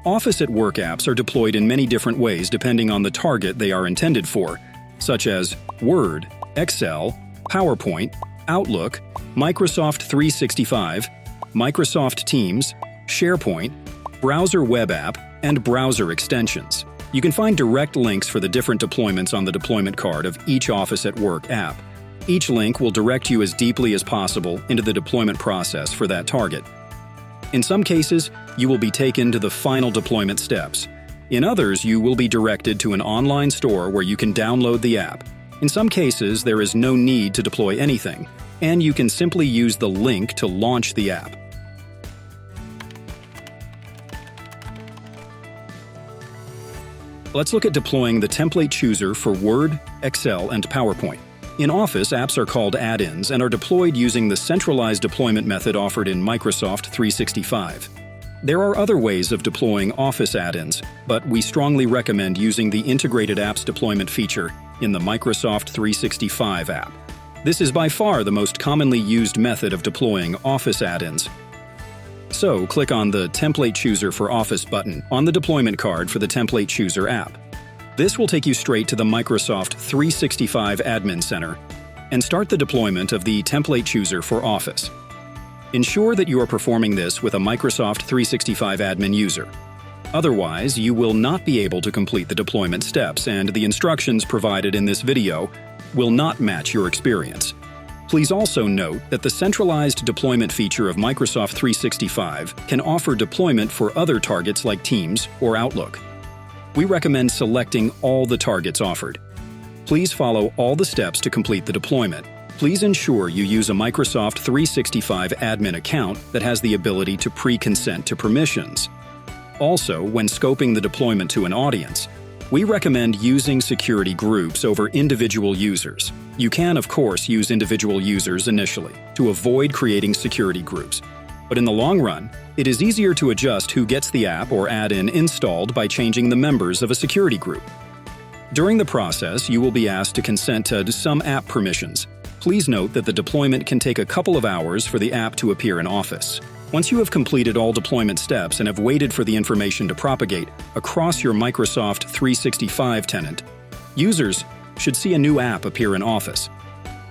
Office at Work apps are deployed in many different ways depending on the target they are intended for, such as Word, Excel, PowerPoint, Outlook, Microsoft 365, Microsoft Teams, SharePoint, browser web app, and browser extensions. You can find direct links for the different deployments on the deployment card of each Office at Work app. Each link will direct you as deeply as possible into the deployment process for that target. In some cases, you will be taken to the final deployment steps. In others, you will be directed to an online store where you can download the app. In some cases, there is no need to deploy anything, and you can simply use the link to launch the app. Let's look at deploying the template chooser for Word, Excel, and PowerPoint. In Office, apps are called add-ins and are deployed using the centralized deployment method offered in Microsoft 365. There are other ways of deploying Office add-ins, but we strongly recommend using the Integrated Apps Deployment feature in the Microsoft 365 app. This is by far the most commonly used method of deploying Office add-ins. So, click on the Template Chooser for Office button on the deployment card for the Template Chooser app. This will take you straight to the Microsoft 365 Admin Center and start the deployment of the Template Chooser for Office. Ensure that you are performing this with a Microsoft 365 admin user. Otherwise, you will not be able to complete the deployment steps, and the instructions provided in this video will not match your experience. Please also note that the centralized deployment feature of Microsoft 365 can offer deployment for other targets like Teams or Outlook. We recommend selecting all the targets offered. Please follow all the steps to complete the deployment. Please ensure you use a Microsoft 365 admin account that has the ability to pre-consent to permissions. Also, when scoping the deployment to an audience, we recommend using security groups over individual users. You can, of course, use individual users initially to avoid creating security groups. But in the long run, it is easier to adjust who gets the app or add-in installed by changing the members of a security group. During the process, you will be asked to consent to some app permissions. Please note that the deployment can take a couple of hours for the app to appear in Office. Once you have completed all deployment steps and have waited for the information to propagate across your Microsoft 365 tenant, users should see a new app appear in Office.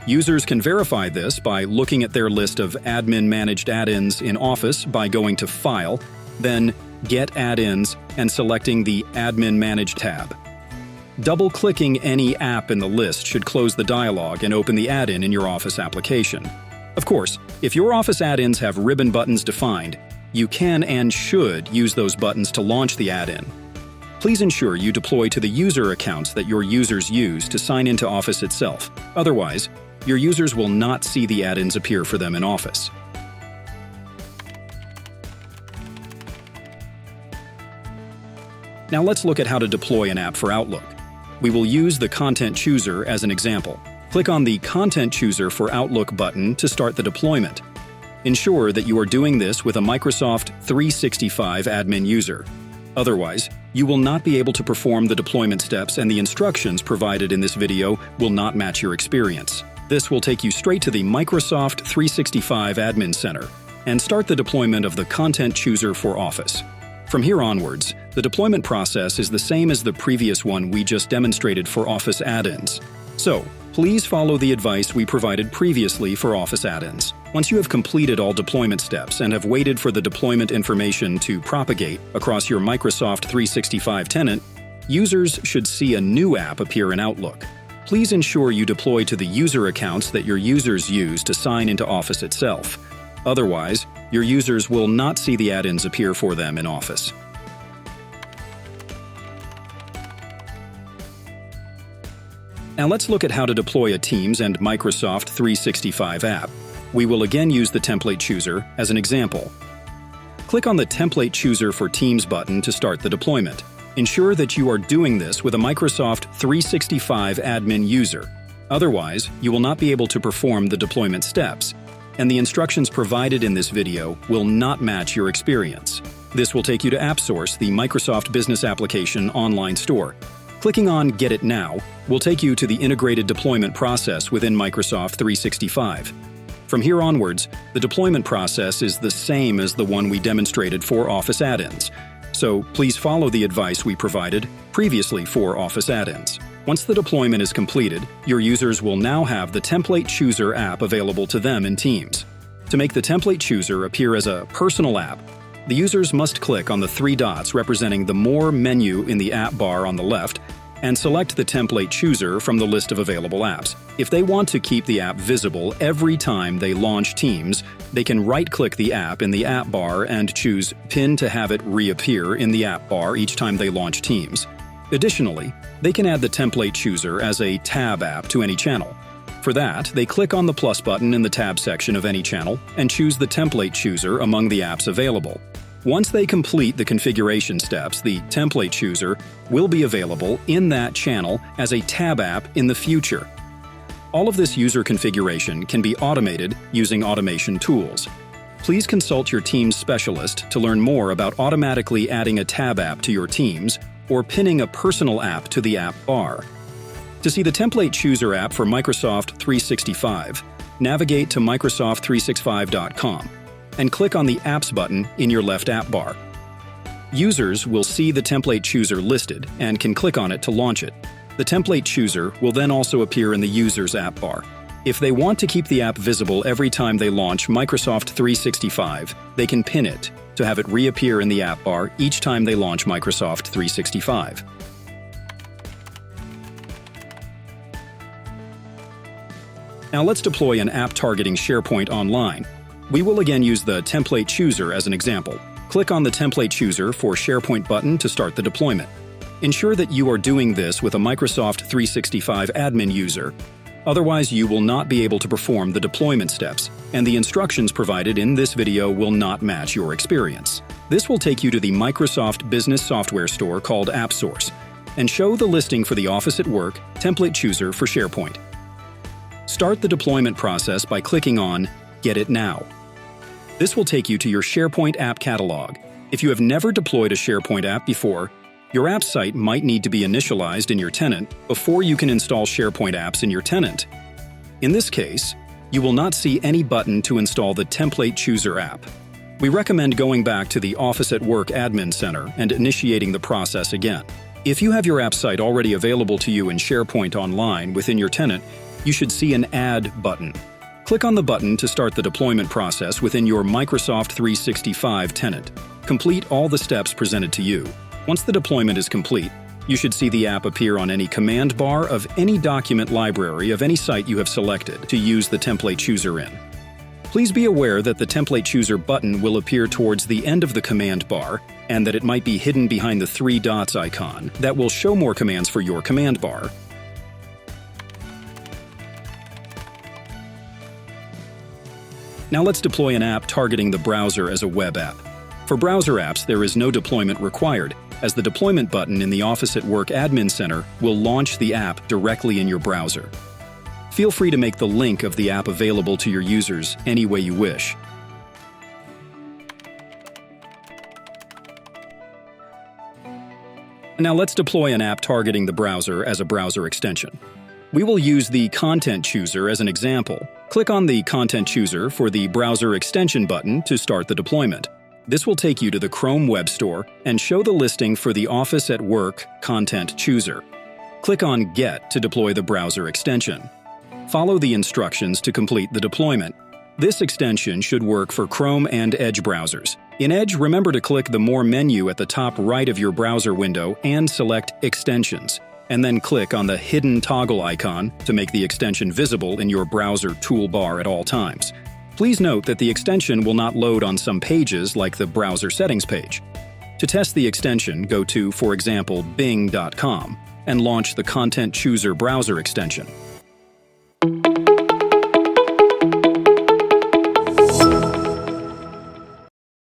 Users can verify this by looking at their list of admin-managed add-ins in Office by going to File, then Get Add-ins and selecting the Admin Managed tab. Double-clicking any app in the list should close the dialog and open the add-in in your Office application. Of course, if your Office add-ins have ribbon buttons defined, you can and should use those buttons to launch the add-in. Please ensure you deploy to the user accounts that your users use to sign into Office itself. Otherwise, your users will not see the add-ins appear for them in Office. Now let's look at how to deploy an app for Outlook. We will use the Content Chooser as an example. Click on the Content Chooser for Outlook button to start the deployment. Ensure that you are doing this with a Microsoft 365 admin user. Otherwise, you will not be able to perform the deployment steps, and the instructions provided in this video will not match your experience. This will take you straight to the Microsoft 365 Admin Center and start the deployment of the Content Chooser for Office. From here onwards, the deployment process is the same as the previous one we just demonstrated for Office add-ins. So, please follow the advice we provided previously for Office add-ins. Once you have completed all deployment steps and have waited for the deployment information to propagate across your Microsoft 365 tenant, users should see a new app appear in Outlook. Please ensure you deploy to the user accounts that your users use to sign into Office itself. Otherwise, your users will not see the add-ins appear for them in Office. Now let's look at how to deploy a Teams and Microsoft 365 app. We will again use the Template Chooser as an example. Click on the Template Chooser for Teams button to start the deployment. Ensure that you are doing this with a Microsoft 365 admin user. Otherwise, you will not be able to perform the deployment steps, and the instructions provided in this video will not match your experience. This will take you to AppSource, the Microsoft Business Application online store. Clicking on Get It Now will take you to the integrated deployment process within Microsoft 365. From here onwards, the deployment process is the same as the one we demonstrated for Office add-ins. so please follow the advice we provided previously for Office add-ins. Once the deployment is completed, your users will now have the Template Chooser app available to them in Teams. To make the Template Chooser appear as a personal app, the users must click on the three dots representing the More menu in the app bar on the left and select the Template Chooser from the list of available apps. If they want to keep the app visible every time they launch Teams, they can right-click the app in the app bar and choose Pin to have it reappear in the app bar each time they launch Teams. Additionally, they can add the Template Chooser as a tab app to any channel. For that, they click on the plus button in the tab section of any channel and choose the Template Chooser among the apps available. Once they complete the configuration steps, the Template Chooser will be available in that channel as a tab app in the future. All of this user configuration can be automated using automation tools. Please consult your Teams specialist to learn more about automatically adding a tab app to your Teams or pinning a personal app to the app bar. To see the Template Chooser app for Microsoft 365, navigate to Microsoft365.com. and click on the Apps button in your left app bar. Users will see the Template Chooser listed and can click on it to launch it. The Template Chooser will then also appear in the user's app bar. If they want to keep the app visible every time they launch Microsoft 365, they can pin it to have it reappear in the app bar each time they launch Microsoft 365. Now let's deploy an app targeting SharePoint online. We will again use the Template Chooser as an example. Click on the Template Chooser for SharePoint button to start the deployment. Ensure that you are doing this with a Microsoft 365 admin user. Otherwise, you will not be able to perform the deployment steps, and the instructions provided in this video will not match your experience. This will take you to the Microsoft Business Software Store called AppSource and show the listing for the Office at Work Template Chooser for SharePoint. Start the deployment process by clicking on Get It Now. This will take you to your SharePoint app catalog. If you have never deployed a SharePoint app before, your app site might need to be initialized in your tenant before you can install SharePoint apps in your tenant. In this case, you will not see any button to install the Template Chooser app. We recommend going back to the Office at Work Admin Center and initiating the process again. If you have your app site already available to you in SharePoint Online within your tenant, you should see an Add button. Click on the button to start the deployment process within your Microsoft 365 tenant. Complete all the steps presented to you. Once the deployment is complete, you should see the app appear on any command bar of any document library of any site you have selected to use the Template Chooser in. Please be aware that the Template Chooser button will appear towards the end of the command bar and that it might be hidden behind the three dots icon that will show more commands for your command bar. Now let's deploy an app targeting the browser as a web app. For browser apps, there is no deployment required, as the deployment button in the Office at Work Admin Center will launch the app directly in your browser. Feel free to make the link of the app available to your users any way you wish. Now let's deploy an app targeting the browser as a browser extension. We will use the Content Chooser as an example. Click on the Content Chooser for the Browser Extension button to start the deployment. This will take you to the Chrome Web Store and show the listing for the Office at Work Content Chooser. Click on Get to deploy the browser extension. Follow the instructions to complete the deployment. This extension should work for Chrome and Edge browsers. In Edge, remember to click the More menu at the top right of your browser window and select Extensions, and then click on the hidden toggle icon to make the extension visible in your browser toolbar at all times. Please note that the extension will not load on some pages like the browser settings page. To test the extension, go to, for example, bing.com and launch the Content Chooser browser extension.